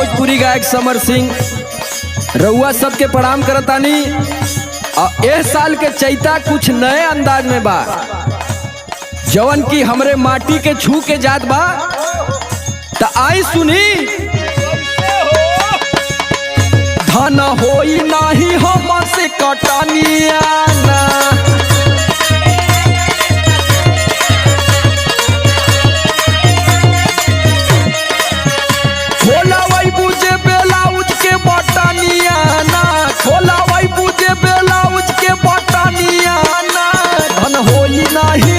भोजपुरी गायक समर सिंह रउआ सबके प्रणाम करतानी। और एह साल के चैता कुछ नए अंदाज में बा, जवन की हमरे माटी के छू के जात बा। त आई सुनी, धन होई नाही हमसे कटनिया ना, खोला वही बुझे ब्लाउज के बटनिया ना, खोला वही बुझे ब्लाउज के बटनिया ना, धन होई नाही